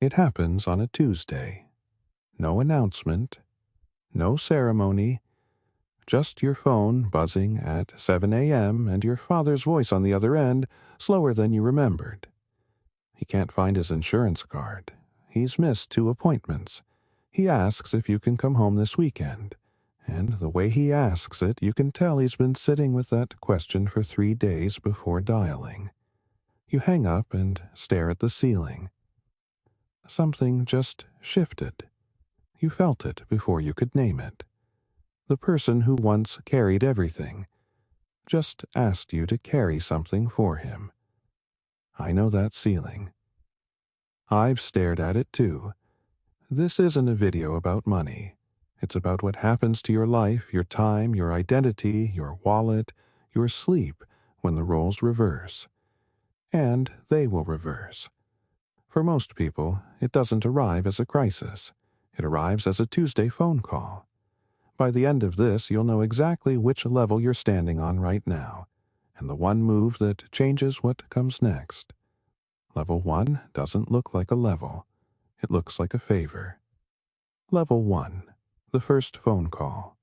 It happens on a Tuesday. No announcement, no ceremony, just your phone buzzing at 7 a.m. and your father's voice on the other end, slower than you remembered. He can't find his insurance card. He's missed 2 appointments. He asks if you can come home this weekend. And the way he asks it, you can tell he's been sitting with that question for 3 days before dialing. You hang up and stare at the ceiling. Something just shifted. You felt it before you could name it. The person who once carried everything just asked you to carry something for him. I know that ceiling. I've stared at it too. This isn't a video about money. It's about what happens to your life, your time, your identity, your wallet, your sleep when the roles reverse. And they will reverse. For most people, it doesn't arrive as a crisis. It arrives as a Tuesday phone call. By the end of this, you'll know exactly which level you're standing on right now, and the one move that changes what comes next. Level 1 doesn't look like a level. It looks like a favor. Level 1. The first phone call.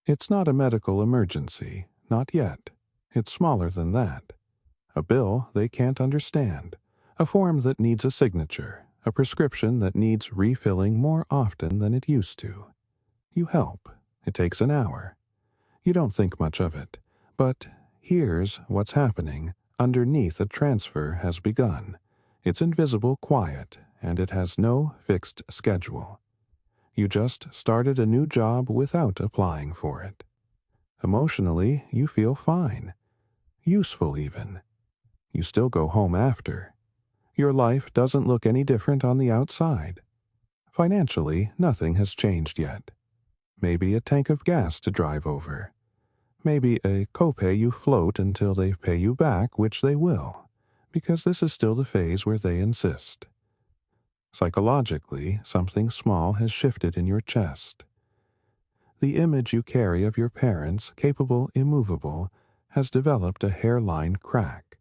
It's not a medical emergency, not yet. It's smaller than that. A bill they can't understand. A form that needs a signature. A prescription that needs refilling more often than it used to. You help. It takes an hour. You don't think much of it. But here's what's happening. Underneath a transfer has begun. It's invisible, quiet, and it has no fixed schedule. You just started a new job without applying for it. Emotionally, you feel fine. Useful even. You still go home after. Your life doesn't look any different on the outside. Financially, nothing has changed yet. Maybe a tank of gas to drive over. Maybe a copay you float until they pay you back, which they will, because this is still the phase where they insist. Psychologically, something small has shifted in your chest. The image you carry of your parents, capable, immovable, has developed a hairline crack.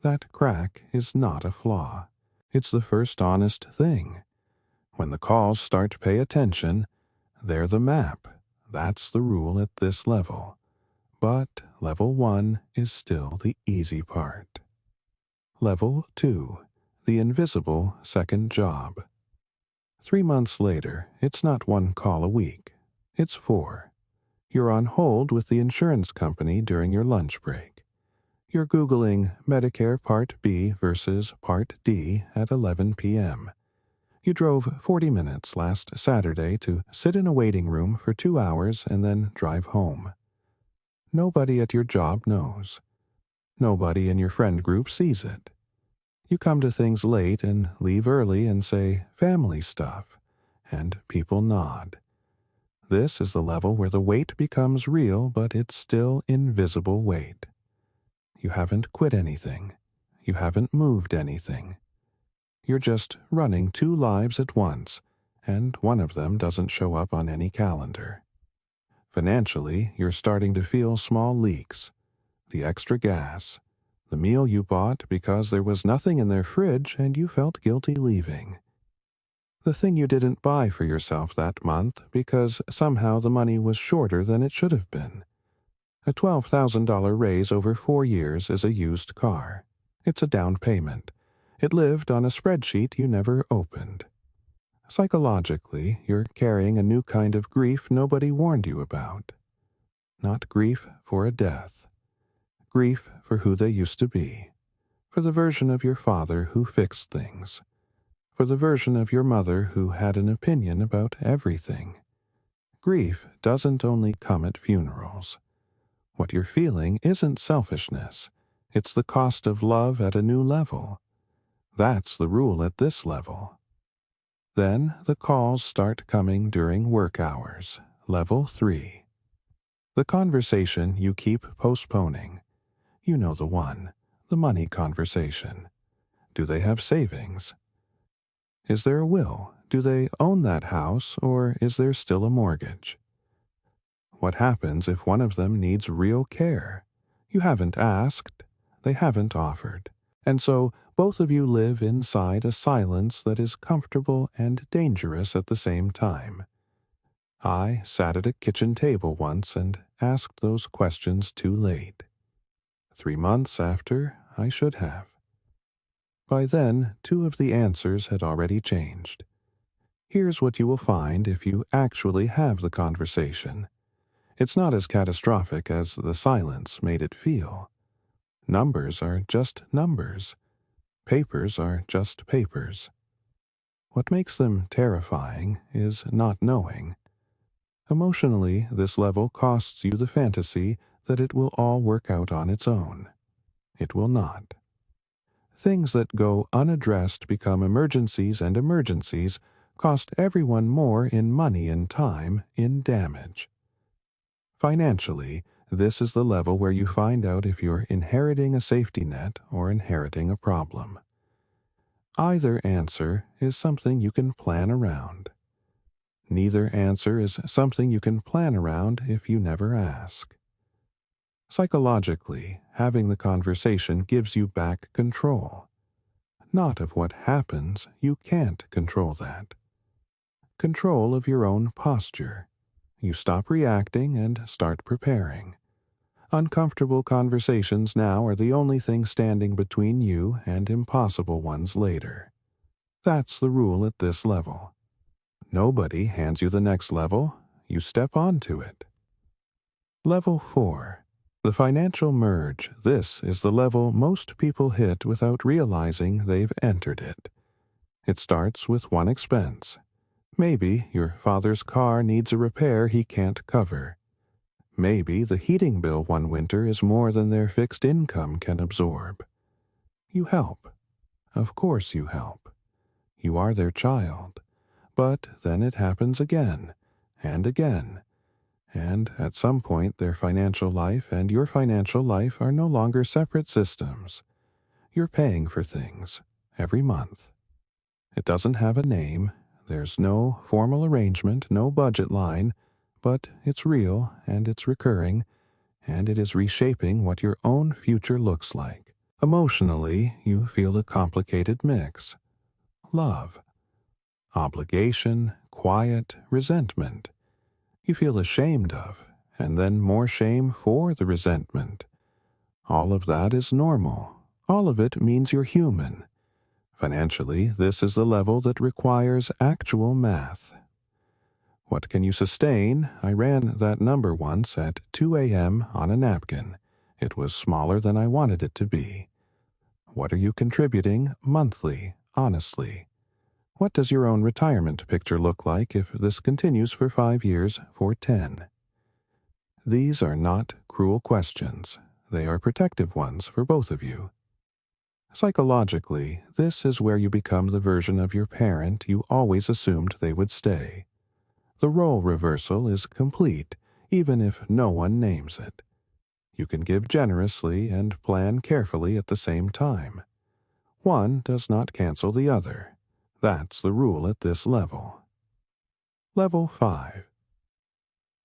That crack is not a flaw. It's the first honest thing. When the calls start to pay attention, they're the map. That's the rule at this level. But level 1 is still the easy part. Level 2. The invisible second job. 3 months later, it's not 1 call a week. It's 4. You're on hold with the insurance company during your lunch break. You're Googling Medicare Part B versus Part D at 11 p.m. You drove 40 minutes last Saturday to sit in a waiting room for 2 hours and then drive home. Nobody at your job knows. Nobody in your friend group sees it. You come to things late and leave early and say family stuff, and people nod. This is the level where the weight becomes real, but it's still invisible weight. You haven't quit anything. You haven't moved anything. You're just running 2 lives at once, and one of them doesn't show up on any calendar. Financially, you're starting to feel small leaks. The extra gas. The meal you bought because there was nothing in their fridge and you felt guilty leaving. The thing you didn't buy for yourself that month because somehow the money was shorter than it should have been. A $12,000 raise over 4 years is a used car. It's a down payment. It lived on a spreadsheet you never opened. Psychologically, you're carrying a new kind of grief nobody warned you about. Not grief for a death. Grief for who they used to be. For the version of your father who fixed things. For the version of your mother who had an opinion about everything. Grief doesn't only come at funerals. What you're feeling isn't selfishness. It's the cost of love at a new level. That's the rule at this level. Then the calls start coming during work hours, level 3. The conversation you keep postponing. You know the one, the money conversation. Do they have savings? Is there a will? Do they own that house, or is there still a mortgage? What happens if one of them needs real care? You haven't asked, they haven't offered. And so both of you live inside a silence that is comfortable and dangerous at the same time. I sat at a kitchen table once and asked those questions too late. 3 months after, I should have. By then, 2 of the answers had already changed. Here's what you will find if you actually have the conversation. It's not as catastrophic as the silence made it feel. Numbers are just numbers. Papers are just papers. What makes them terrifying is not knowing. Emotionally, this level costs you the fantasy that it will all work out on its own. It will not. Things that go unaddressed become emergencies, and emergencies cost everyone more in money and time, in damage. Financially, this is the level where you find out if you're inheriting a safety net or inheriting a problem. Either answer is something you can plan around. Neither answer is something you can plan around if you never ask. Psychologically, having the conversation gives you back control. Not of what happens, you can't control that. Control of your own posture. You stop reacting and start preparing. Uncomfortable conversations now are the only thing standing between you and impossible ones later. That's the rule at this level. Nobody hands you the next level, you step onto it. Level 4. The financial merge. This is the level most people hit without realizing they've entered it. It starts with one expense. Maybe your father's car needs a repair he can't cover. Maybe the heating bill one winter is more than their fixed income can absorb. You help. Of course you help. You are their child. But then it happens again, and again. And at some point their financial life and your financial life are no longer separate systems. You're paying for things every month. It doesn't have a name. There's no formal arrangement, no budget line, but it's real and it's recurring, and it is reshaping what your own future looks like. Emotionally, you feel a complicated mix. Love, obligation, quiet, resentment. You feel ashamed of, and then more shame for the resentment. All of that is normal. All of it means you're human. Financially, this is the level that requires actual math. What can you sustain? I ran that number once at 2 a.m. on a napkin. It was smaller than I wanted it to be. What are you contributing monthly, honestly? What does your own retirement picture look like if this continues for 5 years, for 10? These are not cruel questions. They are protective ones for both of you. Psychologically, this is where you become the version of your parent you always assumed they would stay. The role reversal is complete, even if no one names it. You can give generously and plan carefully at the same time. One does not cancel the other. That's the rule at this level. Level 5.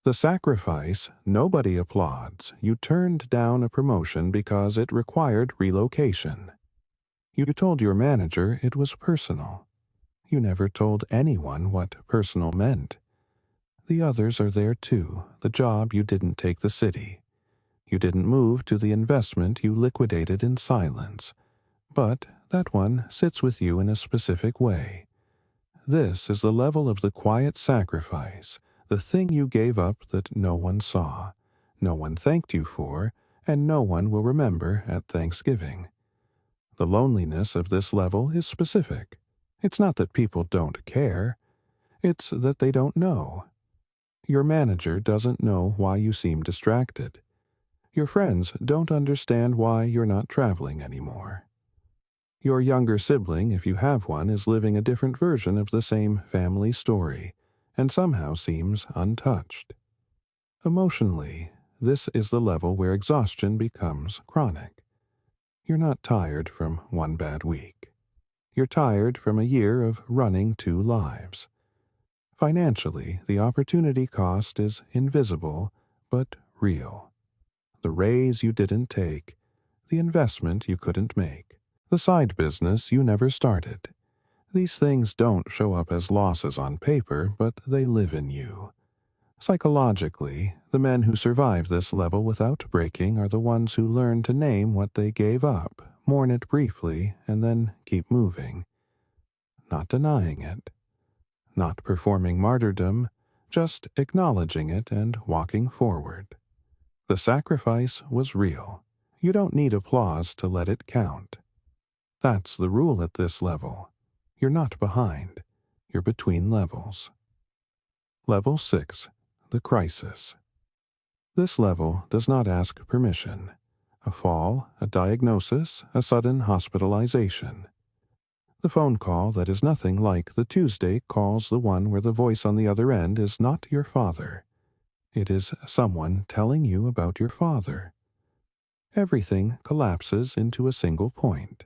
The sacrifice. Nobody applauds. You turned down a promotion because it required relocation. You told your manager it was personal. You never told anyone what personal meant. The others are there too. The job you didn't take the city. You didn't move to the investment you liquidated in silence. But that one sits with you in a specific way. This is the level of the quiet sacrifice, the thing you gave up that no one saw, no one thanked you for, and no one will remember at Thanksgiving. The loneliness of this level is specific. It's not that people don't care. It's that they don't know. Your manager doesn't know why you seem distracted. Your friends don't understand why you're not traveling anymore. Your younger sibling, if you have one, is living a different version of the same family story, and somehow seems untouched. Emotionally, this is the level where exhaustion becomes chronic. You're not tired from one bad week. You're tired from a year of running 2 lives. Financially, the opportunity cost is invisible, but real. The raise you didn't take, the investment you couldn't make, the side business you never started. These things don't show up as losses on paper, but they live in you. Psychologically, the men who survive this level without breaking are the ones who learn to name what they gave up, mourn it briefly, and then keep moving. Not denying it. Not performing martyrdom, just acknowledging it and walking forward. The sacrifice was real. You don't need applause to let it count. That's the rule at this level. You're not behind. You're between levels. Level 6. The crisis. This level does not ask permission. A fall, a diagnosis, a sudden hospitalization. The phone call that is nothing like the Tuesday calls, the one where the voice on the other end is not your father. It is someone telling you about your father. Everything collapses into a single point.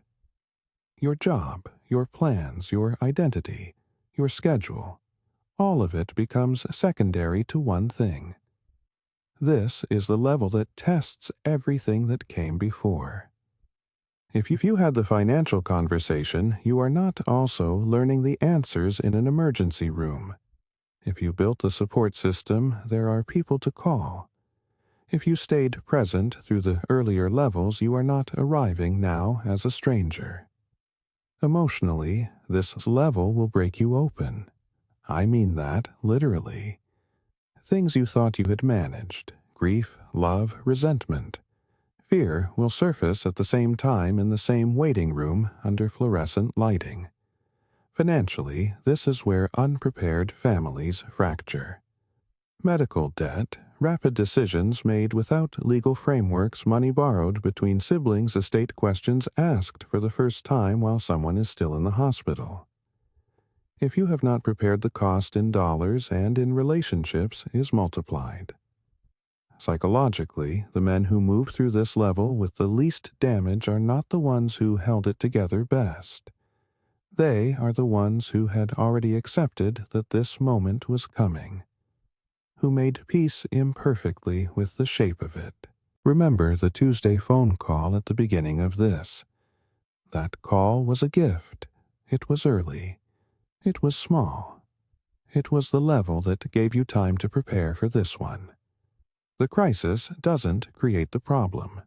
Your job, your plans, your identity, your schedule, all of it becomes secondary to one thing. This is the level that tests everything that came before. If you had the financial conversation, you are not also learning the answers in an emergency room. If you built the support system, there are people to call. If you stayed present through the earlier levels, you are not arriving now as a stranger. Emotionally, this level will break you open. I mean that literally. Things you thought you had managed, grief, love, resentment. Fear will surface at the same time in the same waiting room under fluorescent lighting. Financially, this is where unprepared families fracture. Medical debt, rapid decisions made without legal frameworks, money borrowed between siblings, estate questions asked for the first time while someone is still in the hospital. If you have not prepared, the cost in dollars and in relationships is multiplied. Psychologically, the men who move through this level with the least damage are not the ones who held it together best. They are the ones who had already accepted that this moment was coming, who made peace imperfectly with the shape of it. Remember the Tuesday phone call at the beginning of this. That call was a gift. It was early. It was small. It was the level that gave you time to prepare for this one. The crisis doesn't create the problem.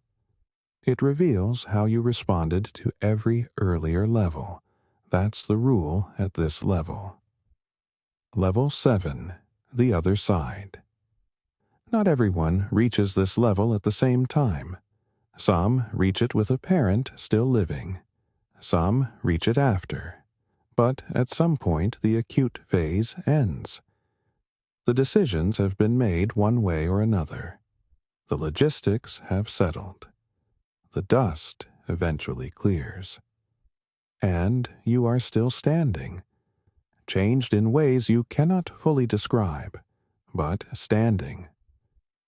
It reveals how you responded to every earlier level. That's the rule at this level. Level 7. The other side. Not everyone reaches this level at the same time. Some reach it with a parent still living. Some reach it after. But at some point the acute phase ends. The decisions have been made one way or another. The logistics have settled. The dust eventually clears. And you are still standing, changed in ways you cannot fully describe, but standing.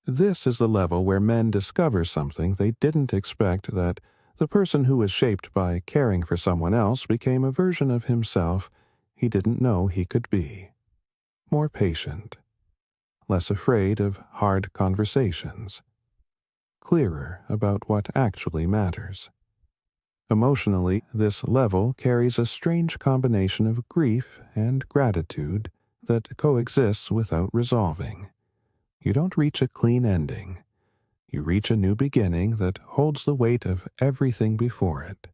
This is the level where men discover something they didn't expect, that the person who was shaped by caring for someone else became a version of himself he didn't know he could be. More patient, less afraid of hard conversations, clearer about what actually matters. Emotionally, this level carries a strange combination of grief and gratitude that coexists without resolving. You don't reach a clean ending. You reach a new beginning that holds the weight of everything before it.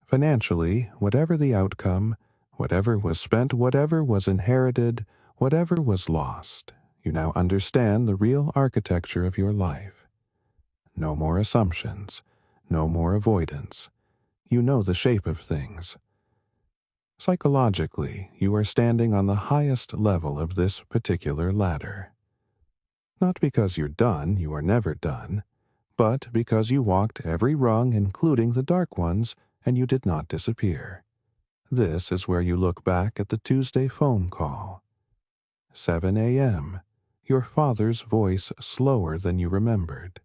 Financially, whatever the outcome, whatever was spent, whatever was inherited, whatever was lost, you now understand the real architecture of your life. No more assumptions, no more avoidance. You know the shape of things. Psychologically, you are standing on the highest level of this particular ladder. Not because you're done, you are never done, but because you walked every rung, including the dark ones, and you did not disappear. This is where you look back at the Tuesday phone call. 7 a.m. Your father's voice slower than you remembered.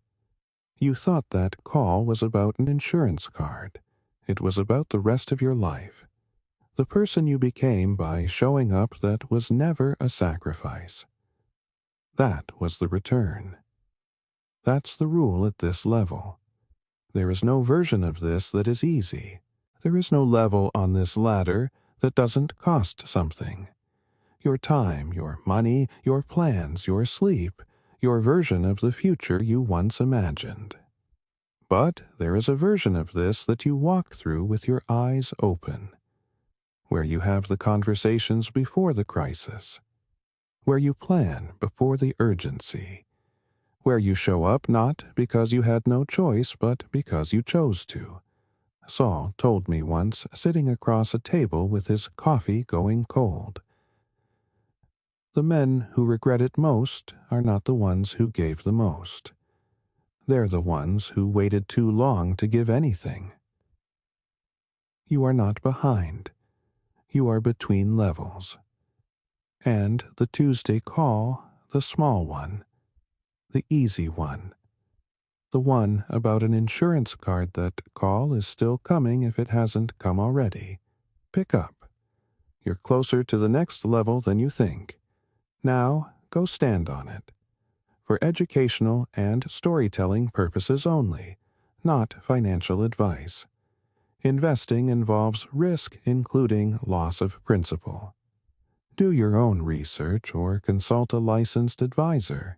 You thought that call was about an insurance card. It was about the rest of your life. The person you became by showing up, that was never a sacrifice. That was the return. That's the rule at this level. There is no version of this that is easy. There is no level on this ladder that doesn't cost something. Your time, your money, your plans, your sleep, your version of the future you once imagined. But there is a version of this that you walk through with your eyes open, where you have the conversations before the crisis, where you plan before the urgency, where you show up not because you had no choice but because you chose to. Saul told me once, sitting across a table with his coffee going cold. The men who regret it most are not the ones who gave the most. They're the ones who waited too long to give anything. You are not behind. You are between levels. And the Tuesday call, the small one, the easy one, the one about an insurance card that call is still coming if it hasn't come already. Pick up. You're closer to the next level than you think. Now, go stand on it. For educational and storytelling purposes only, not financial advice. Investing involves risk, including loss of principal. Do your own research or consult a licensed advisor.